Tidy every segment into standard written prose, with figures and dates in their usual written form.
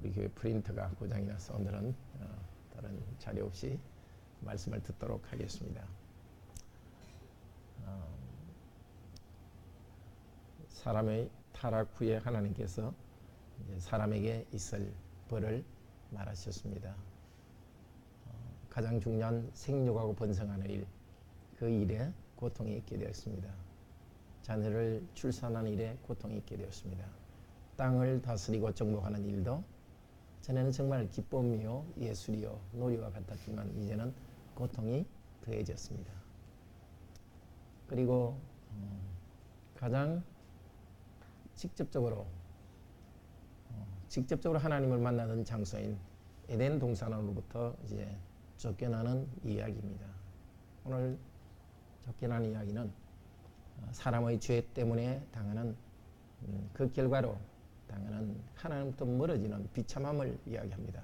우리 교회 프린터가 고장이 나서 오늘은 다른 자료 없이 말씀을 듣도록 하겠습니다. 사람의 타락 후에 하나님께서 사람에게 있을 벌을 말하셨습니다. 가장 중요한 생육하고 번성하는 일, 그 일에 고통이 있게 되었습니다. 자녀를 출산하는 일에 고통이 있게 되었습니다. 땅을 다스리고 정복하는 일도 전에는 정말 기쁨이요 예술이요 놀이와 같았지만 이제는 고통이 더해졌습니다. 그리고 가장 직접적으로 하나님을 만나는 장소인 에덴 동산으로부터 이제 쫓겨나는 이야기입니다. 오늘 쫓겨나는 이야기는 사람의 죄 때문에 당하는 그 결과로 당하는 하나님부터 멀어지는 비참함을 이야기합니다.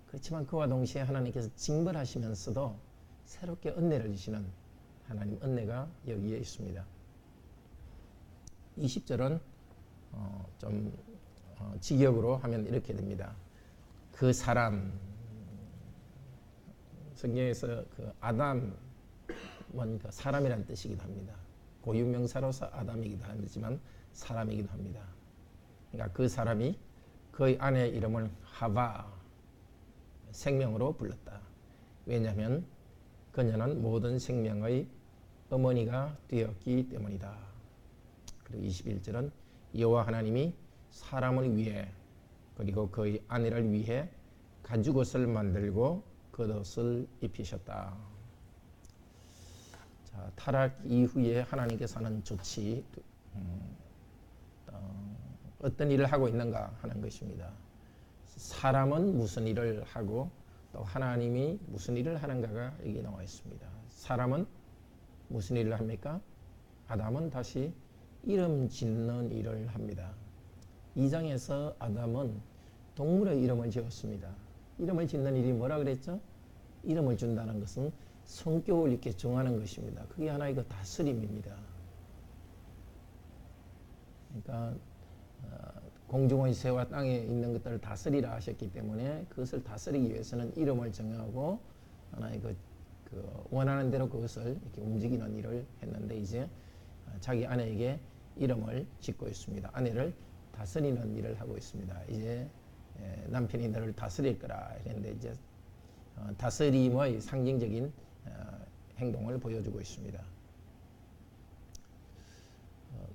그렇지만 그와 동시에 하나님께서 징벌하시면서도 새롭게 은혜를 주시는 하나님 은혜가 여기에 있습니다. 20절은 좀 직역으로 하면 이렇게 됩니다. 그 사람, 성경에서 그 아담은 그 사람이라는 뜻이기도 합니다. 고유명사로서 아담이기도 하지만 사람이기도 합니다. 그러니까 그 사람이 그의 아내의 이름을 하와, 생명으로 불렀다. 왜냐하면 그녀는 모든 생명의 어머니가 되었기 때문이다. 그리고 21절은 여호와 하나님이 사람을 위해 그리고 그의 아내를 위해 가죽옷을 만들고 겉옷을 입히셨다. 자, 타락 이후에 하나님께서 하는 조치, 어떤 일을 하고 있는가 하는 것입니다. 사람은 무슨 일을 하고 또 하나님이 무슨 일을 하는가가 여기 나와 있습니다. 사람은 무슨 일을 합니까? 아담은 다시 이름 짓는 일을 합니다. 2장에서 아담은 동물의 이름을 지었습니다. 이름을 짓는 일이 뭐라 그랬죠? 이름을 준다는 것은 성격을 이렇게 정하는 것입니다. 그게 하나의 그 다스림입니다. 그러니까 공중의 새와 땅에 있는 것들을 다스리라 하셨기 때문에 그것을 다스리기 위해서는 이름을 정하고 하나의 그 원하는 대로 그것을 이렇게 움직이는 일을 했는데 이제 자기 아내에게 이름을 짓고 있습니다. 아내를 다스리는 일을 하고 있습니다. 이제 남편이 너를 다스릴 거라 했는데 이제 다스림의 상징적인 행동을 보여주고 있습니다.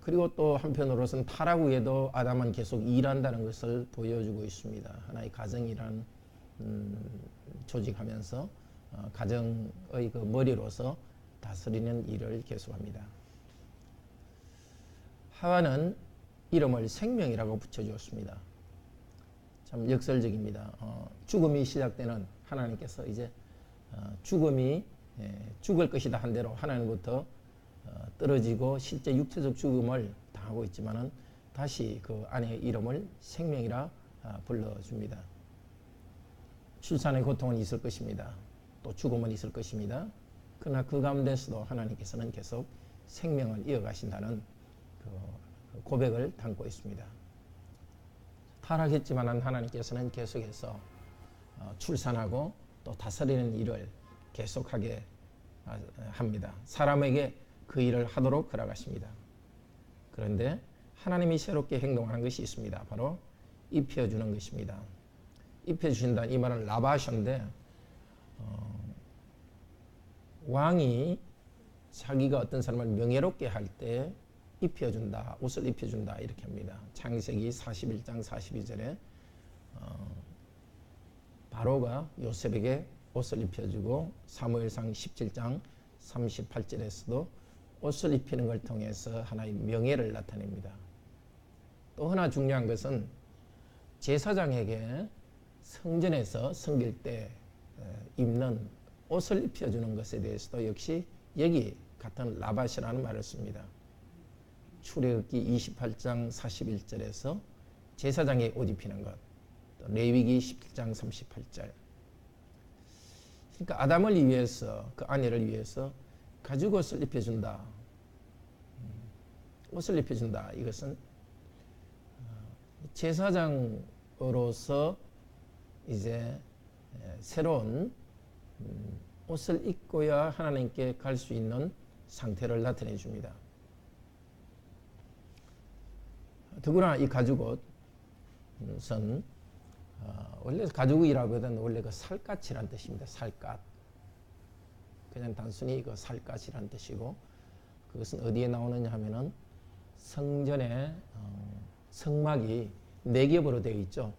그리고 또 한편으로서는 타락 후에도 아담은 계속 일한다는 것을 보여주고 있습니다. 하나의 가정이란 조직하면서 가정의 그 머리로서 다스리는 일을 계속합니다. 하와는 이름을 생명이라고 붙여주었습니다. 참 역설적입니다. 죽음이 시작되는 하나님께서 이제 죽음이 죽을 것이다 한 대로 하나님부터 떨어지고 실제 육체적 죽음을 당하고 있지만은 다시 그 아내의 이름을 생명이라 불러줍니다. 출산의 고통은 있을 것입니다. 또 죽음은 있을 것입니다. 그러나 그 가운데서도 하나님께서는 계속 생명을 이어가신다는 그 고백을 담고 있습니다. 타락했지만 하나님께서는 계속해서 출산하고 또 다스리는 일을 계속하게 합니다. 사람에게 그 일을 하도록 허락하십니다. 그런데 하나님이 새롭게 행동하는 것이 있습니다. 바로 입혀주는 것입니다. 입혀주신다 이 말은 라바션인데 왕이 자기가 어떤 사람을 명예롭게 할 때 입혀준다, 옷을 입혀준다 이렇게 합니다. 창세기 41장 42절에 바로가 요셉에게 옷을 입혀주고 사무엘상 17장 38절에서도 옷을 입히는 걸 통해서 하나의 명예를 나타냅니다. 또 하나 중요한 것은 제사장에게 성전에서 섬길 때 입는 옷을 입혀주는 것에 대해서도 역시 여기 같은 라바시라는 말을 씁니다. 출애굽기 28장 41절에서 제사장에게 옷 입히는 것, 또 레위기 17장 38절. 그러니까 아담을 위해서 그 아내를 위해서 가죽옷을 입혀준다. 옷을 입혀준다. 이것은 제사장 가죽으로서 이제 새로운 옷을 입고야 하나님께 갈 수 있는 상태를 나타내 줍니다. 더구나 이 가죽옷은 원래 가죽이라고 하면 원래 그 살갗이란 뜻입니다. 살갗. 그냥 단순히 그 살갗이란 뜻이고, 그것은 어디에 나오느냐 하면은 성전에 성막이 4겹으로 되어 있죠.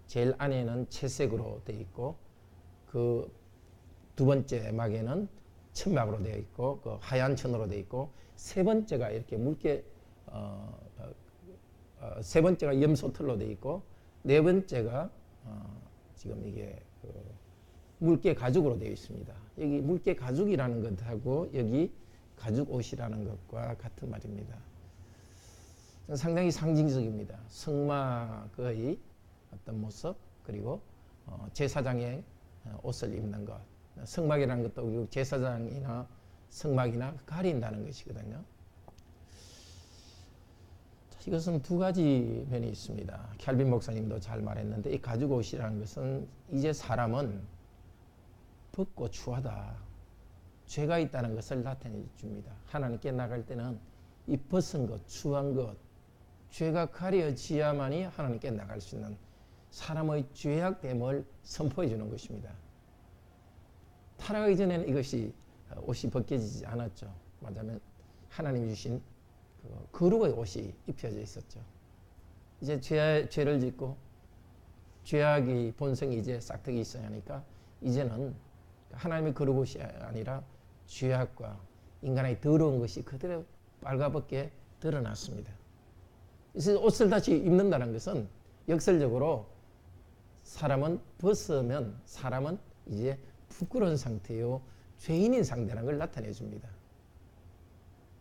제일 안에는 채색으로 되어 있고, 그 두 번째 막에는 천막으로 되어 있고, 그 하얀 천으로 되어 있고, 세 번째가 이렇게 묽게 세 번째가 염소털로 되어 있고, 네 번째가 지금 이게 물개 가죽으로 되어 있습니다. 여기 물개 가죽이라는 것하고 여기 가죽 옷이라는 것과 같은 말입니다. 상당히 상징적입니다. 성막의 어떤 모습, 그리고 제사장의 옷을 입는 것. 성막이라는 것도 제사장이나 성막이나 가린다는 것이거든요. 이것은 두 가지 면이 있습니다. 켈빈 목사님도 잘 말했는데, 이 가죽 옷이라는 것은 이제 사람은 벗고 추하다, 죄가 있다는 것을 나타내 줍니다. 하나님께 나갈 때는 이 벗은 것, 추한 것, 죄가 가려지야만이 하나님께 나갈 수 있는 사람의 죄악됨을 선포해 주는 것입니다. 타락하기 전에는 이것이 옷이 벗겨지지 않았죠. 맞아면 하나님이 주신 거룩의 옷이 입혀져 있었죠. 이제 죄를 짓고 죄악의 본성이 이제 싹트기 있어야 하니까 이제는 하나님의 거룩 옷이 아니라 죄악과 인간의 더러운 것이 그대로 빨갛게 드러났습니다. 그래서 옷을 다시 입는다는 것은 역설적으로 사람은 벗으면 사람은 이제 부끄러운 상태요, 죄인인 상태라는 걸 나타내 줍니다.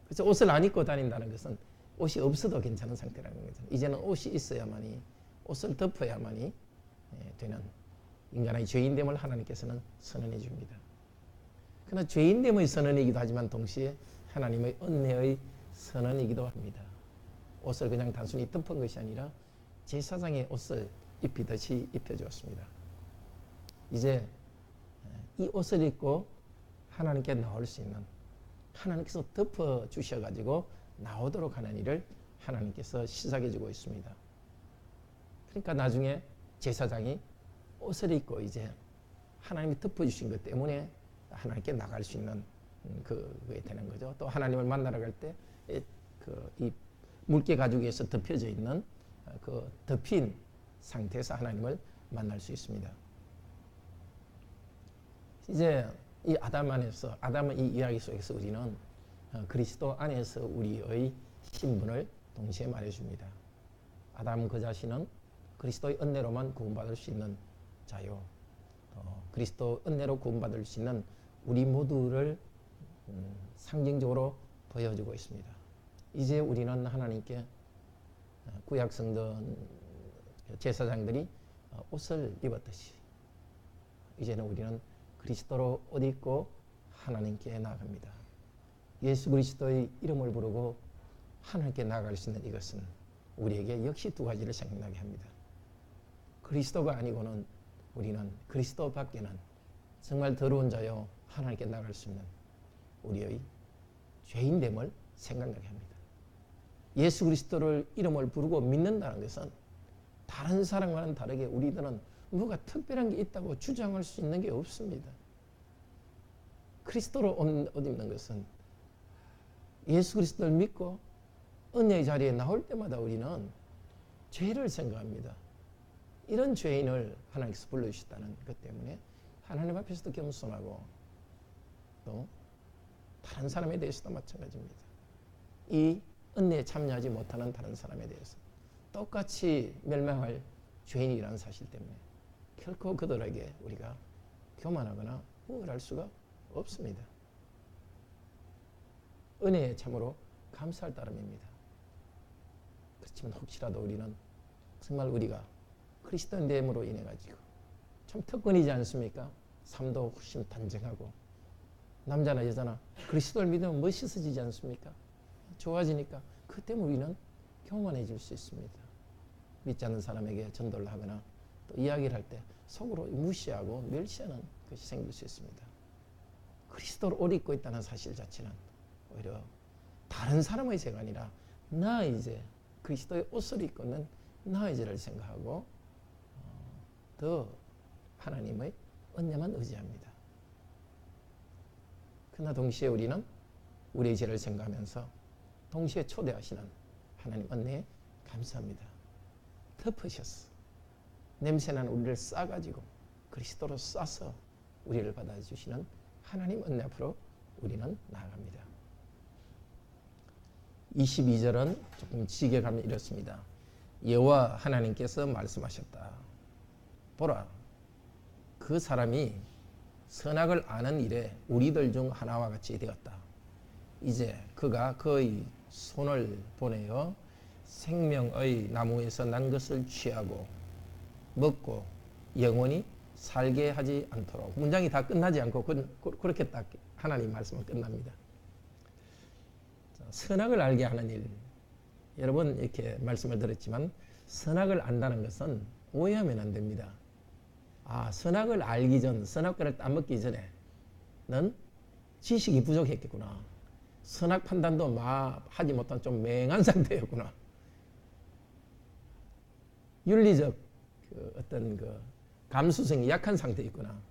그래서 옷을 안 입고 다닌다는 것은 옷이 없어도 괜찮은 상태라는 거죠. 이제는 옷이 있어야만이, 옷을 덮어야만이 되는 인간의 죄인됨을 하나님께서는 선언해 줍니다. 그러나 죄인됨의 선언이기도 하지만 동시에 하나님의 은혜의 선언이기도 합니다. 옷을 그냥 단순히 덮은 것이 아니라 제사장의 옷을 입히듯이 입혀주었습니다. 이제 이 옷을 입고 하나님께 나올 수 있는, 하나님께서 덮어주셔가지고 나오도록 하는 일을 하나님께서 시작해주고 있습니다. 그러니까 나중에 제사장이 옷을 입고 이제 하나님이 덮어주신 것 때문에 하나님께 나갈 수 있는 그게 되는 거죠. 또 하나님을 만나러 갈 때 이 물개 가죽에서 덮여져 있는 그 덮인 상태에서 하나님을 만날 수 있습니다. 이제 이 아담 안에서, 아담의 이 이야기 속에서 우리는 그리스도 안에서 우리의 신분을 동시에 말해줍니다. 아담 그 자신은 그리스도의 은혜로만 구원받을 수 있는 자요, 그리스도 은혜로 구원받을 수 있는 우리 모두를 상징적으로 보여주고 있습니다. 이제 우리는 하나님께 구약 성전 제사장들이 옷을 입었듯이 이제는 우리는 그리스도로 옷 입고 하나님께 나아갑니다. 예수 그리스도의 이름을 부르고 하나님께 나아갈 수 있는 이것은 우리에게 역시 두 가지를 생각나게 합니다. 그리스도가 아니고는 우리는, 그리스도 밖에는 정말 더러운 자요 하나님께 나아갈 수 있는 우리의 죄인됨을 생각나게 합니다. 예수 그리스도를 이름을 부르고 믿는다는 것은 다른 사람과는 다르게 우리들은 뭐가 특별한 게 있다고 주장할 수 있는 게 없습니다. 그리스도로 옷 입는 것은 예수 그리스도를 믿고 은혜의 자리에 나올 때마다 우리는 죄를 생각합니다. 이런 죄인을 하나님께서 불러주셨다는 것 때문에 하나님 앞에서도 겸손하고 또 다른 사람에 대해서도 마찬가지입니다. 이 은혜에 참여하지 못하는 다른 사람에 대해서 똑같이 멸망할 죄인이라는 사실 때문에 결코 그들에게 우리가 교만하거나 우월할 수가 없습니다. 은혜에 참으로 감사할 따름입니다. 그렇지만 혹시라도 우리는 정말 우리가 그리스도인됨으로 인해 가지고 참 특권이지 않습니까? 삶도 훨씬 단정하고 남자나 여자나 그리스도를 믿으면 멋있어지지 않습니까? 좋아지니까 그때 우리는 교만해질 수 있습니다. 믿지 않는 사람에게 전도를 하거나 또 이야기를 할 때 속으로 무시하고 멸시하는 것이 생길 수 있습니다. 그리스도를 옷 입고 있다는 사실 자체는 오히려 다른 사람의 죄가 아니라 나 이제 그리스도의 옷을 입고 있는 나의 죄를 생각하고 더 하나님의 은혜만 의지합니다. 그러나 동시에 우리는 우리의 죄를 생각하면서 동시에 초대하시는 하나님 은혜에 감사합니다. 덮으셨어. 냄새나는 우리를 싸가지고 그리스도로 싸서 우리를 받아주시는 하나님 은혜 앞으로 우리는 나아갑니다. 22절은 조금 지게 가면 이렇습니다. 여호와 하나님께서 말씀하셨다. 보라, 그 사람이 선악을 아는 일에 우리들 중 하나와 같이 되었다. 이제 그가 그의 손을 보내어 생명의 나무에서 난 것을 취하고 먹고 영원히 살게 하지 않도록. 문장이 다 끝나지 않고 그렇게 딱 하나님 말씀은 끝납니다. 선악을 알게 하는 일. 여러분 이렇게 말씀을 드렸지만 선악을 안다는 것은 오해하면 안 됩니다. 선악을 알기 전, 선악과를 따먹기 전에 는 지식이 부족했겠구나. 선악 판단도 하지 못한 좀 맹한 상태였구나. 윤리적 어떤 감수성이 약한 상태였구나.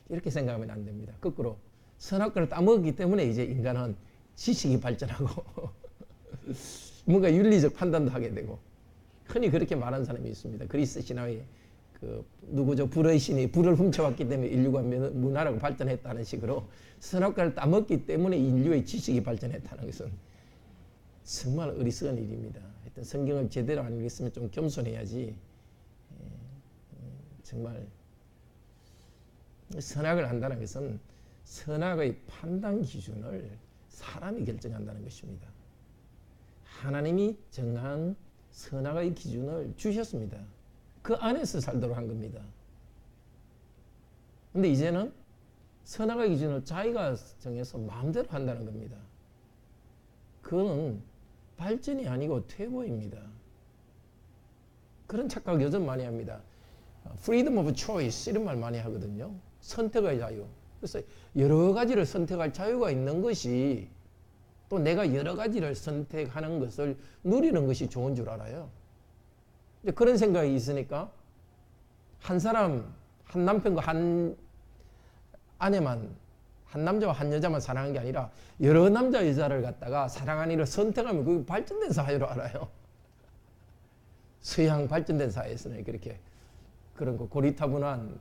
이렇게 생각하면 안 됩니다. 거꾸로 선악과를 따먹었기 때문에 이제 인간은 지식이 발전하고 뭔가 윤리적 판단도 하게 되고, 흔히 그렇게 말하는 사람이 있습니다. 그리스 신화의 누구죠? 불의 신이 불을 훔쳐왔기 때문에 인류가 문화라고 발전했다는 식으로 선악과를 따먹기 때문에 인류의 지식이 발전했다는 것은 정말 어리석은 일입니다. 하여튼 성경을 제대로 안 읽었으면 좀 겸손해야지. 정말 선악을 한다는 것은 선악의 판단 기준을 사람이 결정한다는 것입니다. 하나님이 정한 선악의 기준을 주셨습니다. 그 안에서 살도록 한 겁니다. 근데 이제는 선악의 기준을 자기가 정해서 마음대로 한다는 겁니다. 그거는 발전이 아니고 퇴보입니다. 그런 착각 요즘 많이 합니다. freedom of choice 이런 말 많이 하거든요. 선택의 자유. 그래서 여러 가지를 선택할 자유가 있는 것이, 또 내가 여러 가지를 선택하는 것을 누리는 것이 좋은 줄 알아요. 그런 생각이 있으니까 한 사람, 한 남편과 한 아내만, 한 남자와 한 여자만 사랑하는 게 아니라 여러 남자 여자를 갖다가 사랑하는 일을 선택하면 그게 발전된 사회로 알아요. 서양 발전된 사회에서는 그렇게 그런 거 고리타분한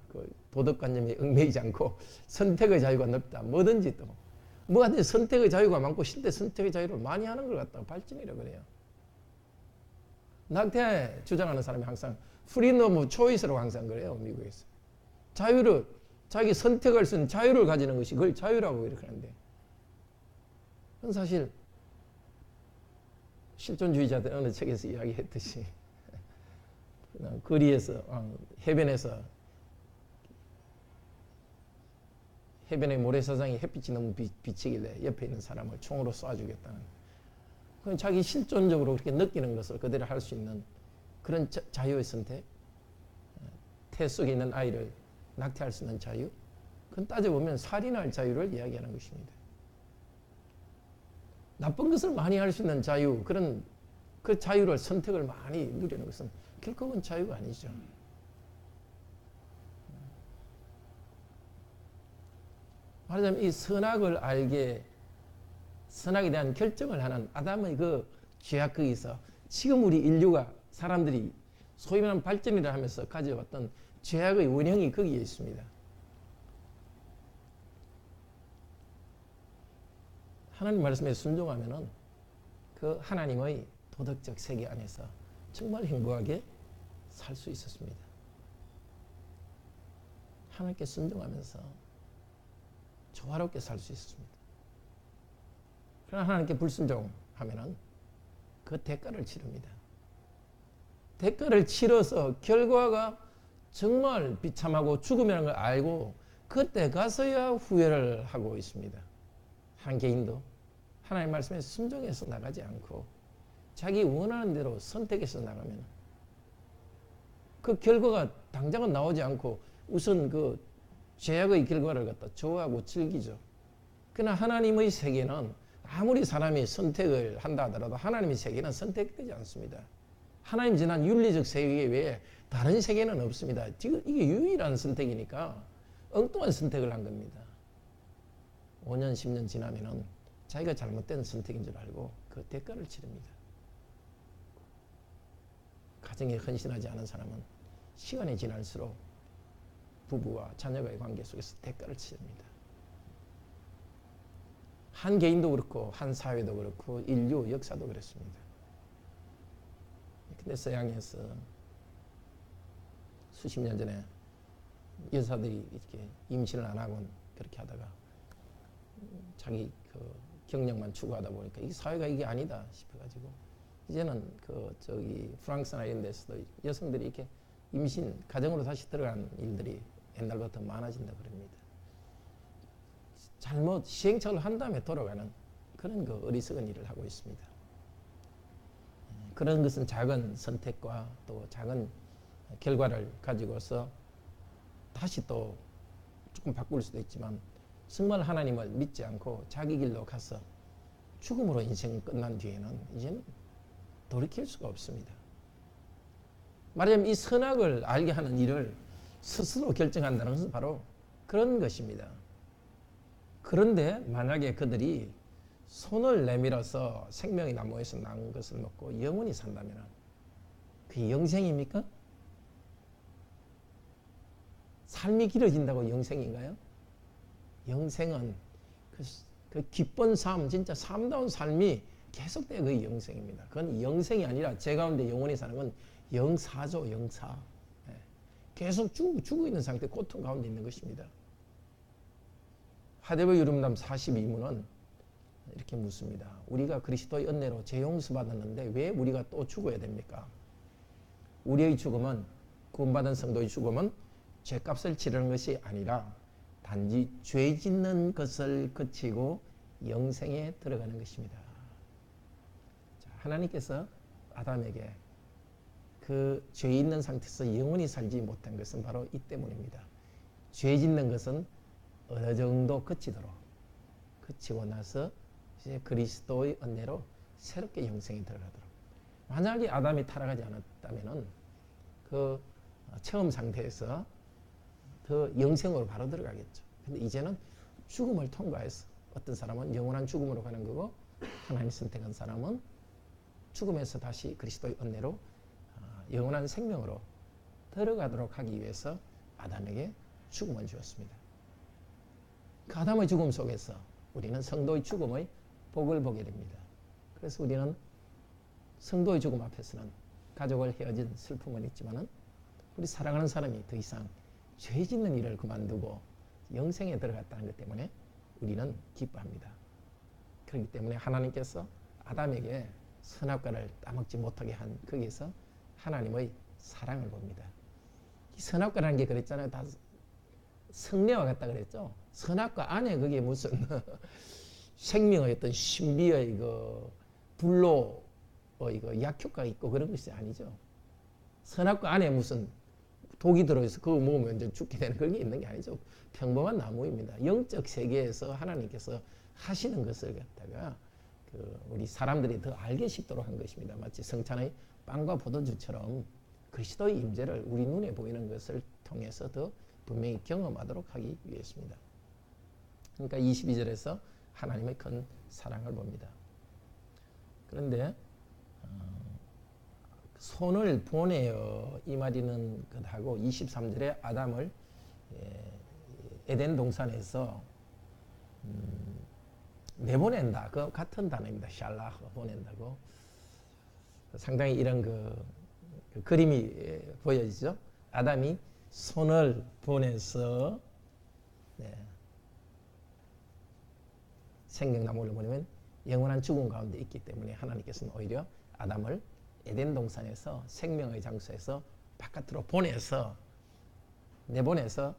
도덕관념에 얽매이지 않고 선택의 자유가 넓다. 뭐든지 또 뭐가 선택의 자유가 많고 실제 선택의 자유를 많이 하는 걸 갖다가 발전이라고 그래요. 낙태 주장하는 사람이 항상 freedom of choice라고 항상 그래요. 미국에서 자유를, 자기 선택할 수 있는 자유를 가지는 것이 그걸 자유라고 이렇게 하는데, 그건 사실 실존주의자들 어느 책에서 이야기했듯이 거리에서 해변에서 해변의 모래사장에 햇빛이 너무 비치길래 옆에 있는 사람을 총으로 쏴주겠다는, 그건 자기 실존적으로 그렇게 느끼는 것을 그대로 할 수 있는 그런 자유의 선택, 태 속에 있는 아이를 낙태할 수 있는 자유, 그건 따져보면 살인할 자유를 이야기하는 것입니다. 나쁜 것을 많이 할 수 있는 자유, 그런 그 자유를 선택을 많이 누리는 것은 결국은 자유가 아니죠. 말하자면 이 선악을 알게, 선악에 대한 결정을 하는 아담의 그 죄악 거기서 지금 우리 인류가, 사람들이 소위 말하는 발전이라 하면서 가져왔던 죄악의 원형이 거기에 있습니다. 하나님 말씀에 순종하면은 그 하나님의 도덕적 세계 안에서 정말 행복하게 살 수 있었습니다. 하나님께 순종하면서 조화롭게 살 수 있었습니다. 그러나 하나님께 불순종하면은 그 대가를 치릅니다. 대가를 치러서 결과가 정말 비참하고 죽음이라는 걸 알고 그때 가서야 후회를 하고 있습니다. 한 개인도 하나님 말씀에 순종해서 나가지 않고 자기 원하는 대로 선택해서 나가면 그 결과가 당장은 나오지 않고 우선 그 죄악의 결과를 갖다 좋아하고 즐기죠. 그러나 하나님의 세계는 아무리 사람이 선택을 한다 하더라도 하나님의 세계는 선택되지 않습니다. 하나님 지난 윤리적 세계 외에 다른 세계는 없습니다. 지금 이게 유일한 선택이니까 엉뚱한 선택을 한 겁니다. 5년, 10년 지나면은 자기가 잘못된 선택인 줄 알고 그 대가를 치릅니다. 가정에 헌신하지 않은 사람은 시간이 지날수록 부부와 자녀와의 관계 속에서 대가를 치릅니다. 한 개인도 그렇고 한 사회도 그렇고 인류 역사도 그렇습니다. 근데 서양에서 수십 년 전에 여사들이 이렇게 임신을 안 하고 그렇게 하다가 자기 그 경력만 추구하다 보니까 이 사회가 이게 아니다 싶어가지고 이제는 그 저기 프랑스나 이런 데서도 여성들이 이렇게 임신 가정으로 다시 들어간 일들이 옛날부터 많아진다 그럽니다. 잘못 시행착오를 한 다음에 돌아가는 그런 그 어리석은 일을 하고 있습니다. 그런 것은 작은 선택과 또 작은 결과를 가지고서 다시 또 조금 바꿀 수도 있지만 정말 하나님을 믿지 않고 자기 길로 가서 죽음으로 인생이 끝난 뒤에는 이제는 돌이킬 수가 없습니다. 말하자면 이 선악을 알게 하는 일을 스스로 결정한다는 것은 바로 그런 것입니다. 그런데 만약에 그들이 손을 내밀어서 생명의 나무에서 난 것을 먹고 영원히 산다면 그게 영생입니까? 삶이 길어진다고 영생인가요? 영생은 그 기쁜 삶, 진짜 삶다운 삶이 계속돼야 그게 영생입니다. 그건 영생이 아니라 제 가운데 영원히 사는 건 영사죠, 영사. 계속 죽어 있는 상태, 고통 가운데 있는 것입니다. 하데보 유름담 42문은 이렇게 묻습니다. 우리가 그리스도의 은혜로 죄 용서 받았는데 왜 우리가 또 죽어야 됩니까? 우리의 죽음은, 구원받은 성도의 죽음은 죄값을 치르는 것이 아니라 단지 죄 짓는 것을 그치고 영생에 들어가는 것입니다. 자, 하나님께서 아담에게 그 죄 있는 상태에서 영원히 살지 못한 것은 바로 이 때문입니다. 죄 짓는 것은 어느 정도 그치도록, 그치고 나서 이제 그리스도의 은혜로 새롭게 영생에 들어가도록. 만약에 아담이 타락하지 않았다면은 그 처음 상태에서 더 영생으로 바로 들어가겠죠. 근데 이제는 죽음을 통과해서 어떤 사람은 영원한 죽음으로 가는 거고 하나님 선택한 사람은 죽음에서 다시 그리스도의 은혜로 영원한 생명으로 들어가도록 하기 위해서 아담에게 죽음을 주었습니다. 그 아담의 죽음 속에서 우리는 성도의 죽음의 복을 보게 됩니다. 그래서 우리는 성도의 죽음 앞에서는 가족을 헤어진 슬픔은 있지만은 우리 사랑하는 사람이 더 이상 죄 짓는 일을 그만두고 영생에 들어갔다는 것 때문에 우리는 기뻐합니다. 그렇기 때문에 하나님께서 아담에게 선악과를 따먹지 못하게 한 거기에서 하나님의 사랑을 봅니다. 이 선악과라는 게 그랬잖아요. 다 성례와 같다 그랬죠. 선악과 안에 그게 무슨 생명의 어떤 신비의 그 불로 이거 약효과가 있고 그런 것이 아니죠. 선악과 안에 무슨 독이 들어있어 그거 먹으면 이제 죽게 되는 그런 게 있는 게 아니죠. 평범한 나무입니다. 영적 세계에서 하나님께서 하시는 것을 갖다가 우리 사람들이 더 알게 싶도록 한 것입니다. 마치 성찬의 빵과 포도주처럼 그리스도의 임재를 우리 눈에 보이는 것을 통해서 더 분명히 경험하도록 하기 위해서입니다. 그러니까 22절에서 하나님의 큰 사랑을 봅니다. 그런데 손을 보내어 이 말이는 것하고 23절에 아담을 에덴 동산에서 내보낸다. 그 같은 단어입니다. 샬라흐 보낸다고. 상당히 이런 그 그림이 보여지죠. 아담이 손을 보내서 생명나무를 보내면 영원한 죽음 가운데 있기 때문에 하나님께서는 오히려 아담을 에덴 동산에서 생명의 장소에서 바깥으로 보내서 내보내서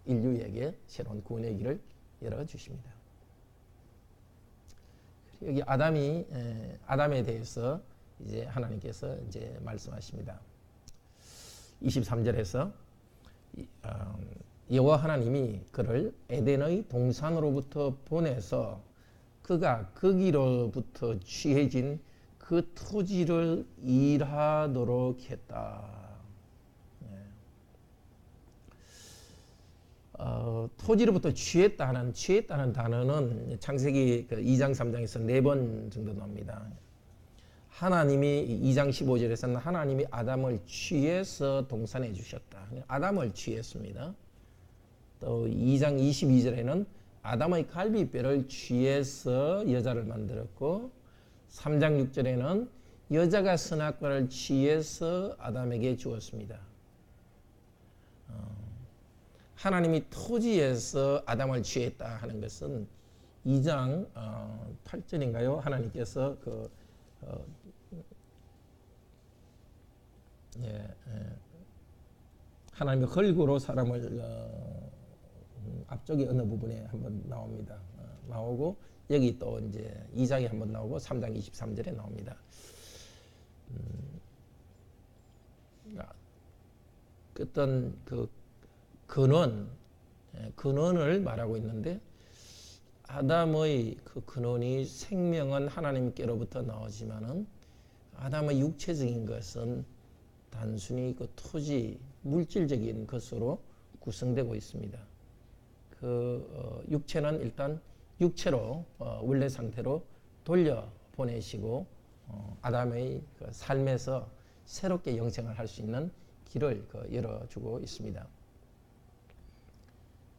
인류에게 새로운 구원의 길을 열어주십니다. 여기 아담에 대해서 이제 하나님께서 이제 말씀하십니다. 23절에서 여호와 하나님이 그를 에덴의 동산으로부터 보내서 그가 거기로부터 취해진 그 토지를 일하도록 했다. 토지로부터 취했다는 단어는 창세기 2장 3장에서 4번 정도 나옵니다. 하나님이 2장 15절에서는 하나님이 아담을 취해서 동산해 주셨다. 아담을 취했습니다. 또 2장 22절에는 아담의 갈비뼈를 취해서 여자를 만들었고 3장 6절에는 여자가 선악과를 취해서 아담에게 주었습니다. 하나님이 토지에서 아담을 취했다 하는 것은 2장 8절인가요? 하나님께서 하나님의 흙으로 사람을 앞쪽에 어느 부분에 한번 나옵니다. 나오고 여기 또 이제 2장에 한번 나오고 3장 23절에 나옵니다. 어떤 그 근원을 말하고 있는데 아담의 그 근원이 생명은 하나님께로부터 나오지만은 아담의 육체적인 것은 단순히 그 토지 물질적인 것으로 구성되고 있습니다. 그 육체는 일단 육체로 원래 상태로 돌려 보내시고 아담의 그 삶에서 새롭게 영생을 할 수 있는 길을 열어주고 있습니다.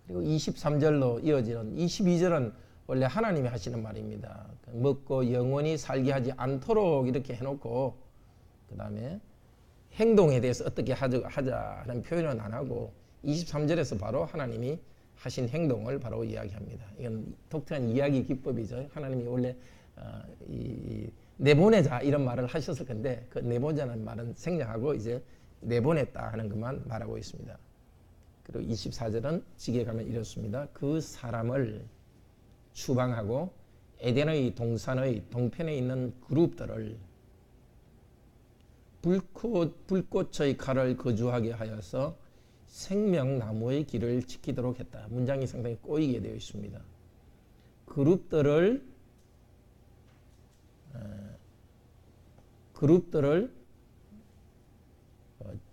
그리고 23절로 이어지는 22절은 원래 하나님이 하시는 말입니다. 먹고 영원히 살게 하지 않도록 이렇게 해놓고 그 다음에 행동에 대해서 어떻게 하자는 표현은 안 하고 23절에서 바로 하나님이 하신 행동을 바로 이야기합니다. 이건 독특한 이야기 기법이죠. 하나님이 원래 내보내자 이런 말을 하셨을 건데 그 내보자는 말은 생략하고 이제 내보냈다 하는 것만 말하고 있습니다. 그리고 24절은 지게 가면 이렇습니다. 그 사람을 추방하고 에덴의 동산의 동편에 있는 그룹들을 불꽃의 칼을 거주하게 하여서 생명나무의 길을 지키도록 했다. 문장이 상당히 꼬이게 되어 있습니다. 그룹들을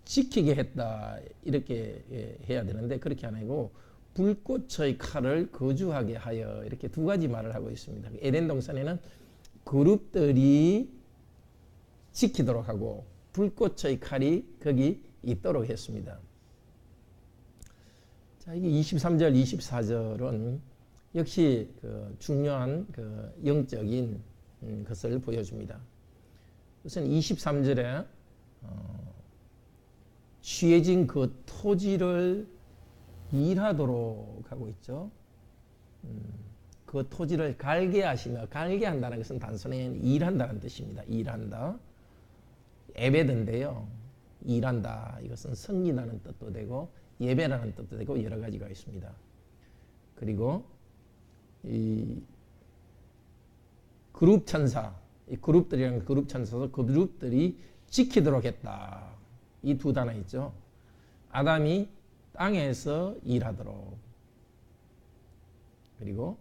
지키게 했다 이렇게 해야 되는데 그렇게 안 하고 불꽃의 칼을 거주하게 하여 이렇게 두 가지 말을 하고 있습니다. 에덴 동산에는 그룹들이 지키도록 하고 불꽃의 칼이 거기 있도록 했습니다. 자, 이게 23절, 24절은 역시 그 중요한 그 영적인 것을 보여줍니다. 우선 23절에 취해진 그 토지를 일하도록 하고 있죠. 그 토지를 갈게 하시며, 갈게 한다는 것은 단순히 일한다는 뜻입니다. 일한다. 에베드인데요. 일한다. 이것은 성리라는 뜻도 되고 예배라는 뜻도 되고 여러 가지가 있습니다. 그리고 이 그룹 천사, 이 그룹들이랑 그룹 천사도 그 그룹들이 지키도록 했다. 이 두 단어 있죠. 아담이 땅에서 일하도록. 그리고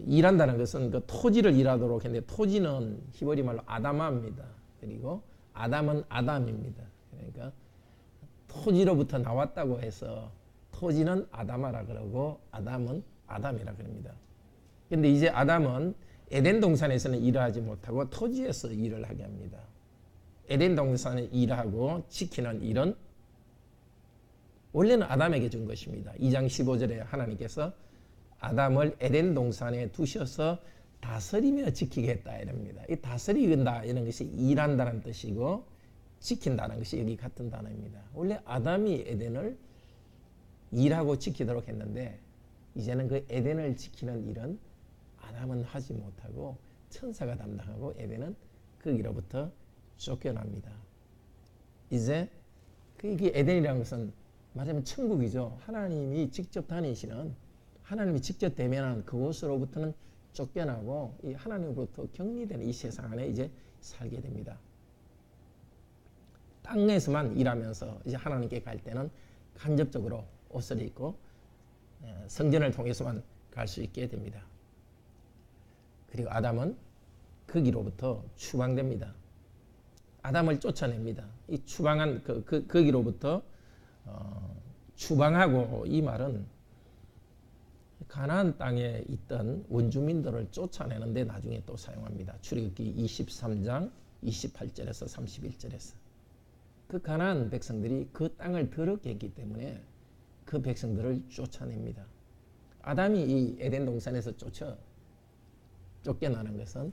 일한다는 것은 그 토지를 일하도록 했는데 토지는 히브리 말로 아담아입니다. 그리고 아담은 아담입니다. 그러니까 토지로부터 나왔다고 해서 토지는 아담아라 그러고 아담은 아담이라 그럽니다. 근데 이제 아담은 에덴 동산에서는 일을 하지 못하고 토지에서 일을 하게 합니다. 에덴 동산에 일하고 지키는 일은 원래는 아담에게 준 것입니다. 2장 15절에 하나님께서 아담을 에덴 동산에 두셔서 다스리며 지키겠다 이럽니다. 이 다스리긴다 이런 것이 일한다는 뜻이고 지킨다는 것이 여기 같은 단어입니다. 원래 아담이 에덴을 일하고 지키도록 했는데 이제는 그 에덴을 지키는 일은 아담은 하지 못하고 천사가 담당하고 에덴은 거기로부터 쫓겨납니다. 이제 이게 에덴이라는 것은 말하자면 천국이죠. 하나님이 직접 다니시는 하나님이 직접 대면하는 그곳으로부터는 쫓겨나고 이 하나님으로부터 격리되는 이 세상 안에 이제 살게 됩니다. 땅에서만 일하면서 이제 하나님께 갈 때는 간접적으로 옷을 입고 성전을 통해서만 갈 수 있게 됩니다. 그리고 아담은 거기로부터 추방됩니다. 아담을 쫓아냅니다. 이 추방한 거기로부터 추방하고 이 말은 가나안 땅에 있던 원주민들을 쫓아내는데 나중에 또 사용합니다. 출애굽기 23장 28절에서 31절에서 그 가나안 백성들이 그 땅을 더럽게 했기 때문에 그 백성들을 쫓아냅니다. 아담이 이 에덴 동산에서 쫓겨나는 것은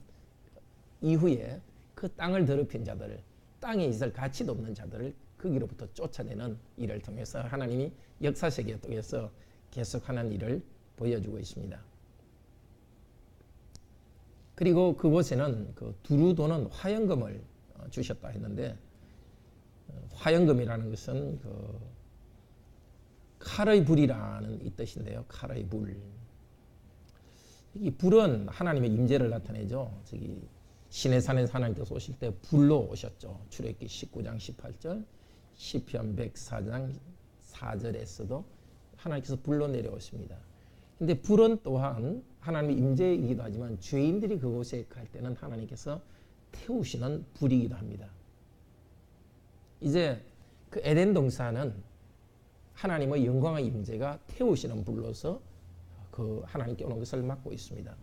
이후에 그 땅을 더럽힌 자들을, 땅에 있을 가치도 없는 자들을 거기로부터 쫓아내는 일을 통해서 하나님이 역사세계 통해서 계속하는 일을 보여주고 있습니다. 그리고 그곳에는 그 두루 도는 화영금을 주셨다 했는데, 화영금이라는 것은 그 칼의 불이라는 이 뜻인데요. 칼의 불. 이 불은 하나님의 임재를 나타내죠. 저기 시내산에서 하나님께서 오실 때 불로 오셨죠. 출애굽기 19장 18절, 시편 104장 4절에서도 하나님께서 불로 내려오십니다. 근데 불은 또한 하나님의 임재이기도 하지만 죄인들이 그곳에 갈 때는 하나님께서 태우시는 불이기도 합니다. 이제 그 에덴 동산은 하나님의 영광의 임재가 태우시는 불로서 그 하나님께 오는 것을 맡고 있습니다.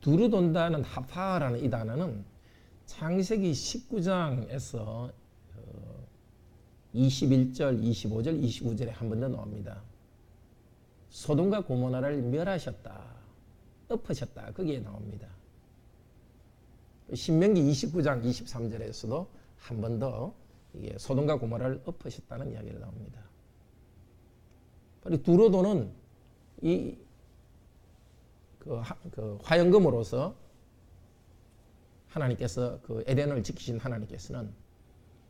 두루 돈다는 하파라는 이 단어는 창세기 19장에서 21절, 25절, 29절에 한 번 더 나옵니다. 소돔과 고모라를 멸하셨다, 엎으셨다, 거기에 나옵니다. 신명기 29장 23절에서도 한 번 더 소돔과 고모라를 엎으셨다는 이야기가 나옵니다. 두로도는 그 화영금으로서 하나님께서 그 에덴을 지키신 하나님께서는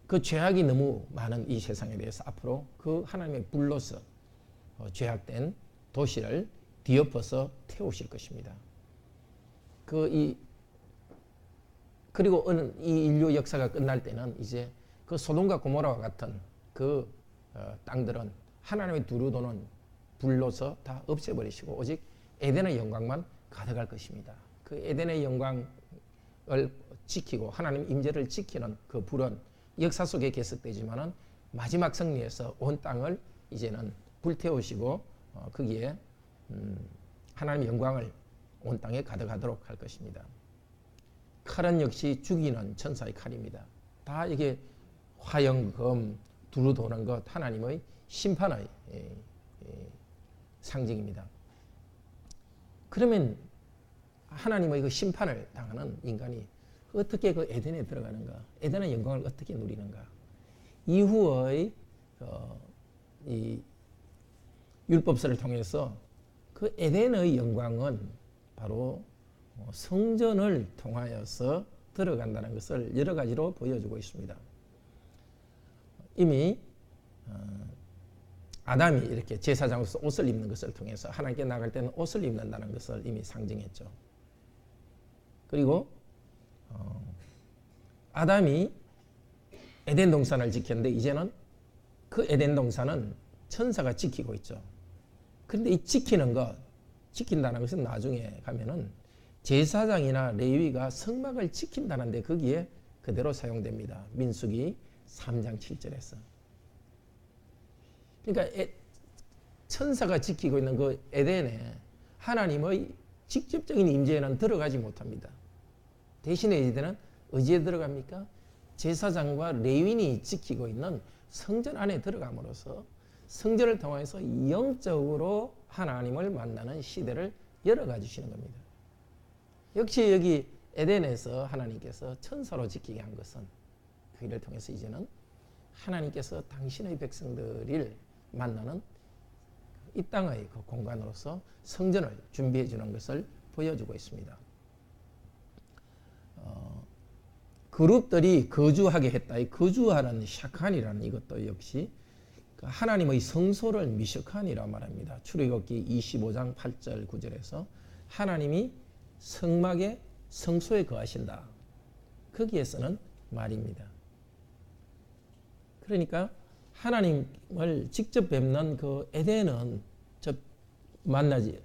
그 죄악이 너무 많은 이 세상에 대해서 앞으로 그 하나님의 불로서 죄악된 도시를 뒤엎어서 태우실 것입니다. 그리고 이 인류 역사가 끝날 때는 이제 그 소돔과 고모라와 같은 그 땅들은 하나님의 두루도는 불로서 다 없애버리시고 오직 에덴의 영광만 가득할 것입니다. 그 에덴의 영광을 지키고 하나님 임재를 지키는 그 불은 역사 속에 계속되지만은 마지막 승리에서 온 땅을 이제는 불태우시고 거기에 하나님의 영광을 온 땅에 가득하도록 할 것입니다. 칼은 역시 죽이는 천사의 칼입니다. 다 이게 화영금, 두루 도는 것, 하나님의 심판의 상징입니다. 그러면 하나님의 그 심판을 당하는 인간이 어떻게 그 에덴에 들어가는가? 에덴의 영광을 어떻게 누리는가? 이후의 이 율법서를 통해서 그 에덴의 영광은 바로 성전을 통하여서 들어간다는 것을 여러 가지로 보여주고 있습니다. 이미 아담이 이렇게 제사장으로서 옷을 입는 것을 통해서 하나님께 나갈 때는 옷을 입는다는 것을 이미 상징했죠. 그리고 아담이 에덴 동산을 지켰는데 이제는 그 에덴 동산은 천사가 지키고 있죠. 그런데 이 지킨다는 것은 나중에 가면은 제사장이나 레위가 성막을 지킨다는데 거기에 그대로 사용됩니다. 민수기 3장 7절에서. 그러니까 천사가 지키고 있는 그 에덴에 하나님의 직접적인 임재에는 들어가지 못합니다. 대신에 이제는 어디에 들어갑니까? 제사장과 레위인이 지키고 있는 성전 안에 들어감으로써 성전을 통해서 영적으로 하나님을 만나는 시대를 열어가 주시는 겁니다. 역시 여기 에덴에서 하나님께서 천사로 지키게 한 것은 그 일을 통해서 이제는 하나님께서 당신의 백성들을 만나는 이 땅의 그 공간으로서 성전을 준비해 주는 것을 보여주고 있습니다. 그룹들이 거주하게 했다. 이 거주하는 샤칸이라는 이것도 역시 하나님의 성소를 미셔칸이라 말합니다. 출애굽기 25장 8절 9절에서 하나님이 성막의 성소에 거하신다. 거기에 쓰는 말입니다. 그러니까 하나님을 직접 뵙는 그 에덴은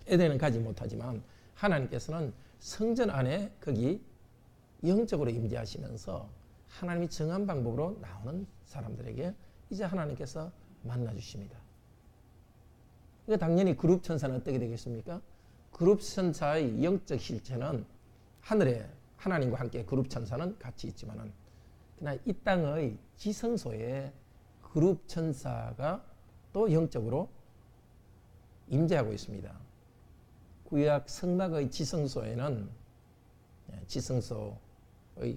에덴은 가지 못하지만 하나님께서는 성전 안에 거기 영적으로 임재하시면서 하나님이 정한 방법으로 나오는 사람들에게 이제 하나님께서 만나 주십니다. 그러니까 당연히 그룹 천사는 어떻게 되겠습니까? 그룹 천사의 영적 실체는 하늘에 하나님과 함께 그룹 천사는 같이 있지만은 그러나 이 땅의 지성소에 그룹 천사가 또 영적으로 임재하고 있습니다. 구약 성막의 지성소에는 지성소의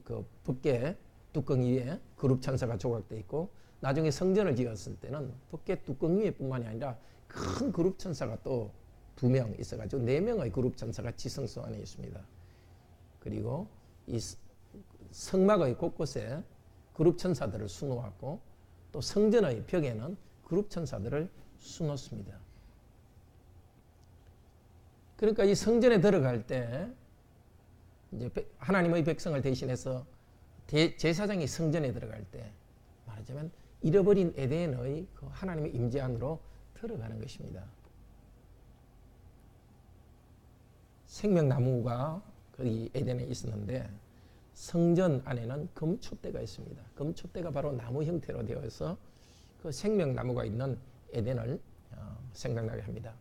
그 법궤 뚜껑 위에 그룹 천사가 조각되어 있고 나중에 성전을 지었을 때는 법궤 뚜껑 위에뿐만이 아니라 큰 그룹 천사가 또 2명 있어가지고 4명의 그룹 천사가 지성소 안에 있습니다. 그리고 이 성막의 곳곳에 그룹 천사들을 수놓았고 또 성전의 벽에는 그룹 천사들을 수놓습니다. 그러니까 이 성전에 들어갈 때 이제 하나님의 백성을 대신해서 제사장이 성전에 들어갈 때 말하자면 잃어버린 에덴의 그 하나님의 임재 안으로 들어가는 것입니다. 생명나무가 거기 에덴에 있었는데 성전 안에는 금촛대가 있습니다. 금촛대가 바로 나무 형태로 되어서 그 생명나무가 있는 에덴을 생각나게 합니다.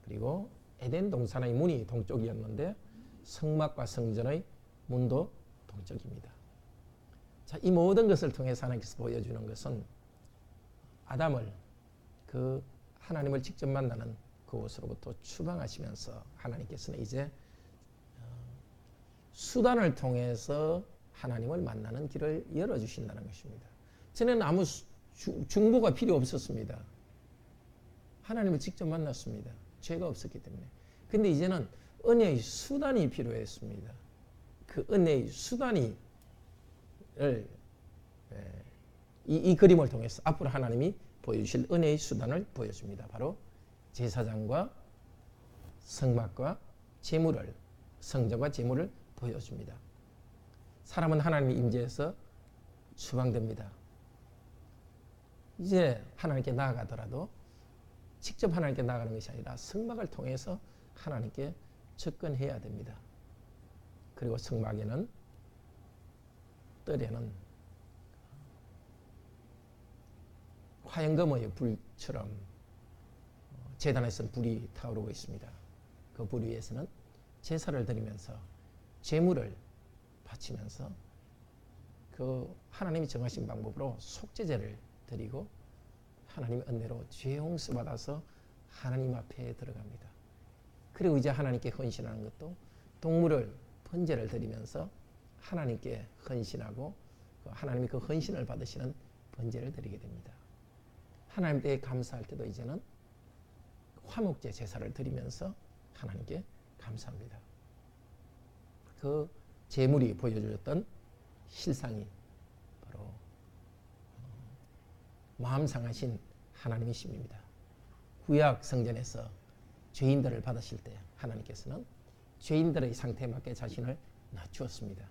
그리고 에덴 동산의 문이 동쪽이었는데 성막과 성전의 문도 동쪽입니다. 자, 이 모든 것을 통해서 하나님께서 보여주는 것은 아담을 그 하나님을 직접 만나는 그곳으로부터 추방하시면서 하나님께서는 이제 수단을 통해서 하나님을 만나는 길을 열어주신다는 것입니다. 전에는 아무 중보가 필요 없었습니다. 하나님을 직접 만났습니다. 죄가 없었기 때문에. 근데 이제는 은혜의 수단이 필요했습니다. 그 은혜의 수단이 이 그림을 통해서 앞으로 하나님이 보여주실 은혜의 수단을 보여줍니다. 바로 제사장과 성막과 제물을 성전과 제물을 보여줍니다. 사람은 하나님의 임재에서 추방됩니다. 이제 하나님께 나아가더라도 직접 하나님께 나아가는 것이 아니라 성막을 통해서 하나님께 접근해야 됩니다. 그리고 성막에는 뜰에는 화영검의 불처럼 제단에서는 불이 타오르고 있습니다. 그 불 위에서는 제사를 드리면서 제물을 바치면서 그 하나님이 정하신 방법으로 속죄제를 드리고 하나님의 은혜로 죄 용서 받아서 하나님 앞에 들어갑니다. 그리고 이제 하나님께 헌신하는 것도 동물을 번제를 드리면서 하나님께 헌신하고 하나님이 그 헌신을 받으시는 번제를 드리게 됩니다. 하나님께 감사할 때도 이제는 화목제 제사를 드리면서 하나님께 감사합니다. 그 제물이 보여주었던 실상이 바로 마음 상하신 하나님의 심입니다. 구약 성전에서 죄인들을 받으실 때 하나님께서는 죄인들의 상태에 맞게 자신을 낮추었습니다.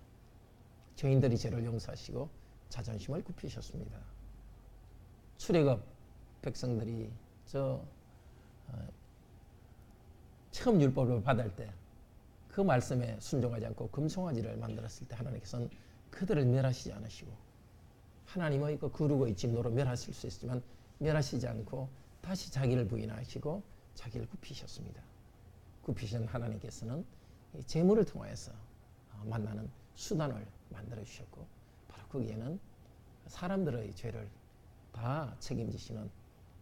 죄인들이 죄를 용서하시고 자존심을 굽히셨습니다. 출애굽 백성들이 처음 율법을 받을 때 그 말씀에 순종하지 않고 금송아지를 만들었을 때 하나님께서는 그들을 멸하시지 않으시고 하나님의 그 거룩의 진노로 멸하실 수 있지만 멸하시지 않고 다시 자기를 부인하시고 자기를 굽히셨습니다. 굽히신 하나님께서는 제물을 통해서 만나는 수단을 만들어 주셨고 바로 거기에는 사람들의 죄를 다 책임지시는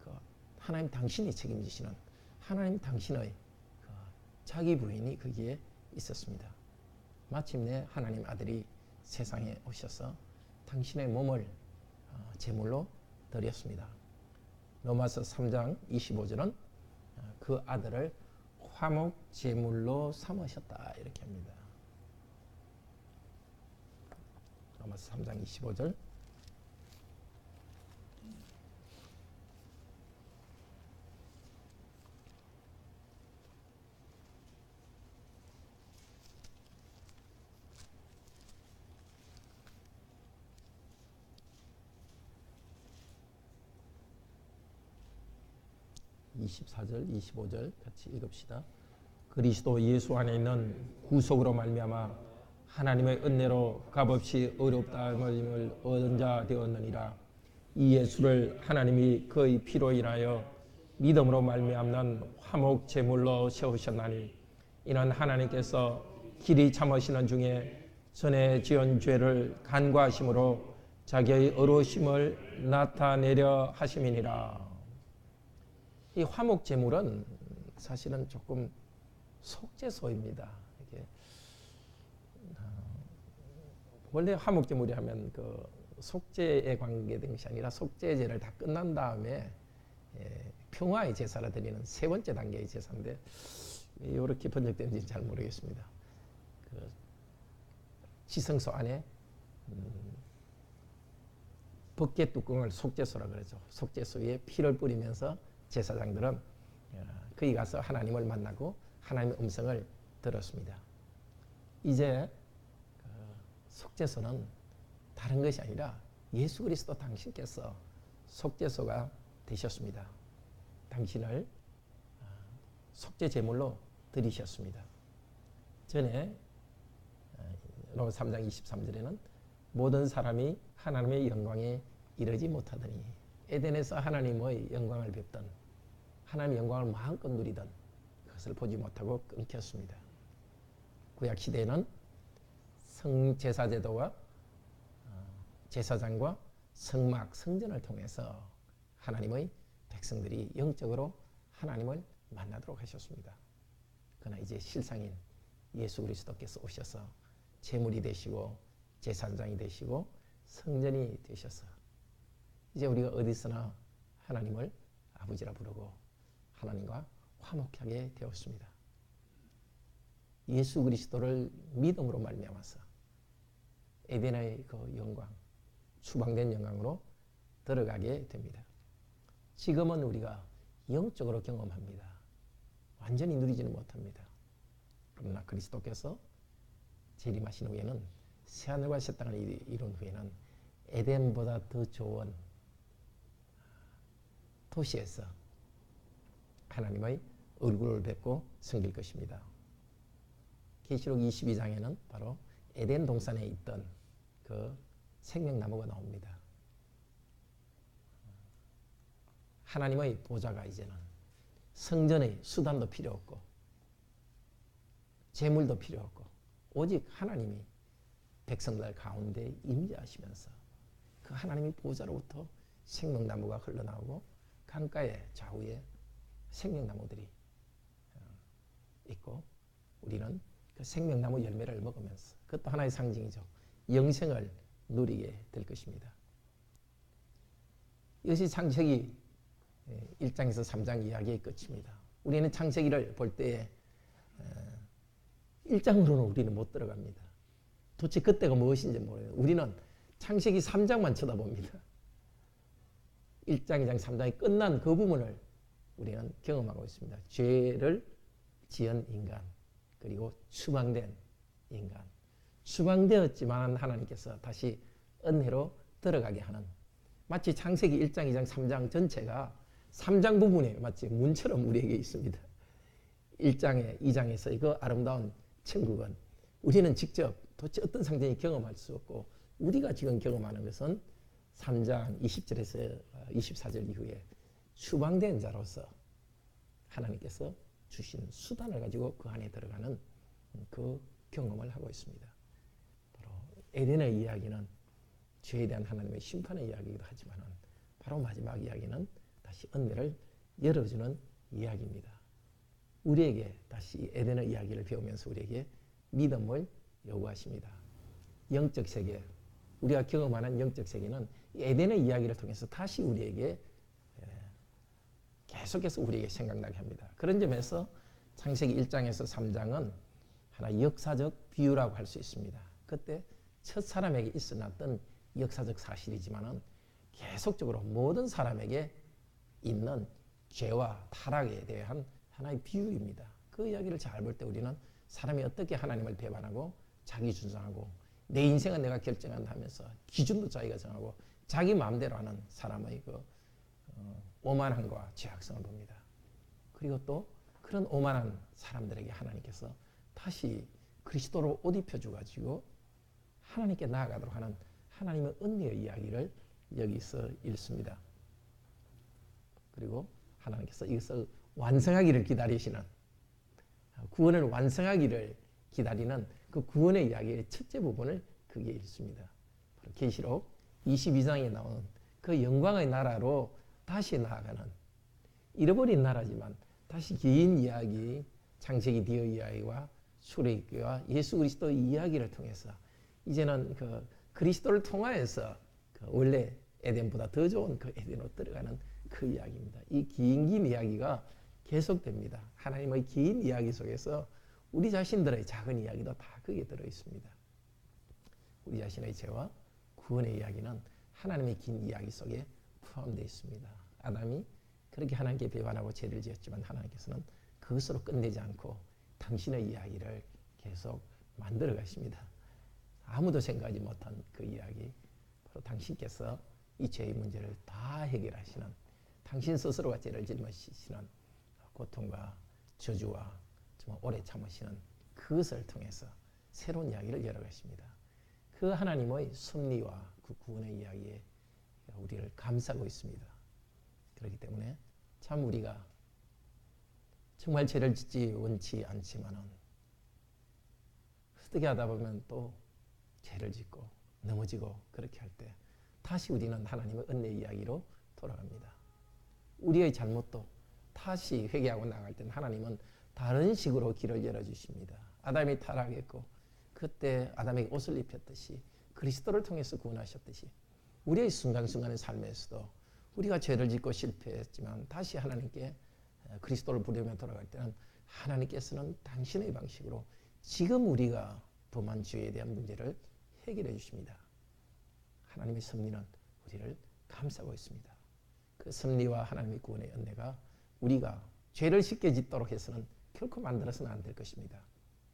그 하나님 당신이 책임지시는 하나님 당신의 그 자기 부인이 거기에 있었습니다. 마침내 하나님 아들이 세상에 오셔서 당신의 몸을 제물로 드렸습니다. 로마서 3장 25절은 그 아들을 화목 제물로 삼으셨다 이렇게 합니다. 로마서 3장 25절 24절, 25절 같이 읽읍시다. 그리스도 예수 안에 있는 구속으로 말미암아 하나님의 은혜로 값없이 어렵다함을 얻은 자 되었느니라. 이 예수를 하나님이 그의 피로 인하여 믿음으로 말미암는 화목 제물로 세우셨나니 이는 하나님께서 길이 참으시는 중에 전에 지은 죄를 간과하심으로 자기의 의로우심을 나타내려 하심이니라. 이 화목 제물은 사실은 조금 속죄소입니다. 이게 원래 화목 제물이 하면 그 속죄에 관계된 것이 아니라 속죄제를 다 끝난 다음에 평화의 제사를 드리는 세 번째 단계의 제사인데 이렇게 번역되는지 잘 모르겠습니다. 그 지성소 안에 법궤 뚜껑을 속죄소라 그러죠. 속죄소에 피를 뿌리면서 제사장들은 거기 가서 하나님을 만나고 하나님의 음성을 들었습니다. 이제 속죄소는 다른 것이 아니라 예수 그리스도 당신께서 속죄소가 되셨습니다. 당신을 속죄 제물로 드리셨습니다. 전에 로마서 3장 23절에는 모든 사람이 하나님의 영광에 이르지 못하더니 에덴에서 하나님의 영광을 뵙던 하나님의 영광을 마음껏 누리던 그것을 보지 못하고 끊겼습니다. 구약 시대에는 성제사 제도와 제사장과 성막, 성전을 통해서 하나님의 백성들이 영적으로 하나님을 만나도록 하셨습니다. 그러나 이제 실상인 예수 그리스도께서 오셔서 제물이 되시고 제사장이 되시고 성전이 되셔서 이제 우리가 어디서나 하나님을 아버지라 부르고 하나님과 화목하게 되었습니다. 예수 그리스도를 믿음으로 말미암아서 에덴의 그 영광, 추방된 영광으로 들어가게 됩니다. 지금은 우리가 영적으로 경험합니다. 완전히 누리지는 못합니다. 그러나 그리스도께서 재림하신 후에는 새하늘과 새 땅을 이룬 후에는 에덴보다 더 좋은 도시에서 하나님의 얼굴을 뵙고 섬길 것입니다. 계시록 22장에는 바로 에덴 동산에 있던 그 생명나무가 나옵니다. 하나님의 보좌가 이제는 성전의 수단도 필요 없고 재물도 필요 없고 오직 하나님이 백성들 가운데 임재하시면서 그 하나님의 보좌로부터 생명나무가 흘러나오고 강가의 좌우에 생명나무들이 있고 우리는 그 생명나무 열매를 먹으면서 그것도 하나의 상징이죠. 영생을 누리게 될 것입니다. 이것이 창세기 1장에서 3장 이야기의 끝입니다. 우리는 창세기를 볼 때에 1장으로는 우리는 못 들어갑니다. 도대체 그때가 무엇인지 모르요. 우리는 창세기 3장만 쳐다봅니다. 1장, 2장, 3장이 끝난 그 부분을 우리는 경험하고 있습니다. 죄를 지은 인간, 그리고 추방된 인간. 추방되었지만 하나님께서 다시 은혜로 들어가게 하는 마치 창세기 1장, 2장, 3장 전체가 3장 부분에 마치 문처럼 우리에게 있습니다. 1장에 2장에서 그 아름다운 천국은 우리는 직접 도대체 어떤 상징이 경험할 수 없고 우리가 지금 경험하는 것은 3장 20절에서 24절 이후에 추방된 자로서 하나님께서 주신 수단을 가지고 그 안에 들어가는 그 경험을 하고 있습니다. 바로 에덴의 이야기는 죄에 대한 하나님의 심판의 이야기이기도 하지만 바로 마지막 이야기는 다시 은혜를 열어주는 이야기입니다. 우리에게 다시 에덴의 이야기를 배우면서 우리에게 믿음을 요구하십니다. 영적 세계, 우리가 경험하는 영적 세계는 에덴의 이야기를 통해서 다시 우리에게 계속해서 우리에게 생각나게 합니다. 그런 점에서 창세기 1장에서 3장은 하나 역사적 비유라고 할 수 있습니다. 그때 첫 사람에게 있어났던 역사적 사실이지만은 계속적으로 모든 사람에게 있는 죄와 타락에 대한 하나의 비유입니다. 그 이야기를 잘 볼 때 우리는 사람이 어떻게 하나님을 배반하고 자기 주장하고 내 인생은 내가 결정한다 하면서 기준도 자기가 정하고 자기 마음대로 하는 사람의 그 오만함과 죄악성을 봅니다. 그리고 또 그런 오만한 사람들에게 하나님께서 다시 그리스도로 옷 입혀주가지고 하나님께 나아가도록 하는 하나님의 은혜의 이야기를 여기서 읽습니다. 그리고 하나님께서 이것을 완성하기를 기다리시는, 구원을 완성하기를 기다리는 그 구원의 이야기의 첫째 부분을 그게 읽습니다. 바로 계시록 22장에 나오는 그 영광의 나라로 다시 나아가는, 잃어버린 나라지만 다시 긴 이야기, 창세기 뒤의 이야기와 출애굽기와 예수 그리스도의 이야기를 통해서 이제는 그 그리스도를 통하여서 그 원래 에덴보다 더 좋은 그 에덴으로 들어가는 그 이야기입니다. 이 긴 이야기가 계속됩니다. 하나님의 긴 이야기 속에서 우리 자신들의 작은 이야기도 다 거기에 들어 있습니다. 우리 자신의 죄와 구원의 이야기는 하나님의 긴 이야기 속에 포함되어 있습니다. 아담이 그렇게 하나님께 배반하고 죄를 지었지만 하나님께서는 그것으로 끝내지 않고 당신의 이야기를 계속 만들어 가십니다. 아무도 생각하지 못한 그 이야기, 바로 당신께서 이 죄의 문제를 다 해결하시는, 당신 스스로가 죄를 짊어지시는 고통과 저주와 정말 오래 참으시는 그것을 통해서 새로운 이야기를 열어가십니다. 그 하나님의 섭리와 그 구원의 이야기에 우리를 감싸고 있습니다. 그렇기 때문에 참 우리가 정말 죄를 짓지 원치 않지만은 어떻게 하다 보면 또 죄를 짓고 넘어지고 그렇게 할 때 다시 우리는 하나님의 은혜 이야기로 돌아갑니다. 우리의 잘못도 다시 회개하고 나갈 때는 하나님은 다른 식으로 길을 열어주십니다. 아담이 타락했고 그때 아담에게 옷을 입혔듯이 그리스도를 통해서 구원하셨듯이 우리의 순간순간의 삶에서도 우리가 죄를 짓고 실패했지만 다시 하나님께 그리스도를 부르며 돌아갈 때는 하나님께서는 당신의 방식으로 지금 우리가 범한 죄에 대한 문제를 해결해 주십니다. 하나님의 섭리는 우리를 감싸고 있습니다. 그 섭리와 하나님의 구원의 은혜가 우리가 죄를 쉽게 짓도록 해서는 결코 만들어서는 안 될 것입니다.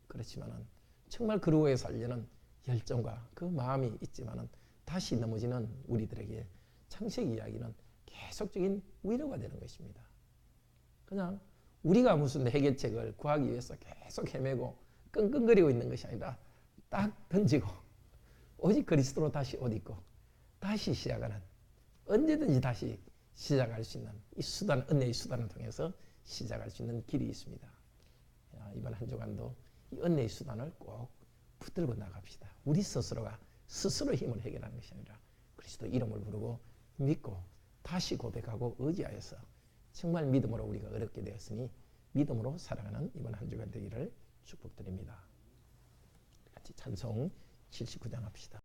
그렇지만은 정말 그로 위해 살려는 열정과 그 마음이 있지만은 다시 넘어지는 우리들에게 창세기 이야기는 계속적인 위로가 되는 것입니다. 그냥 우리가 무슨 해결책을 구하기 위해서 계속 헤매고 끙끙거리고 있는 것이 아니라 딱 던지고 오직 그리스도로 다시 옷 입고 다시 시작하는, 언제든지 다시 시작할 수 있는 이 수단, 은혜의 수단을 통해서 시작할 수 있는 길이 있습니다. 이번 한 주간도 이 은혜의 수단을 꼭 붙들고 나갑시다. 우리 스스로가 스스로 힘을 해결하는 것이 아니라 그리스도 이름을 부르고 믿고 다시 고백하고 의지하여서 정말 믿음으로 우리가 어렵게 되었으니 믿음으로 살아가는 이번 한 주간 되기를 축복드립니다. 같이 찬송 79장 합시다.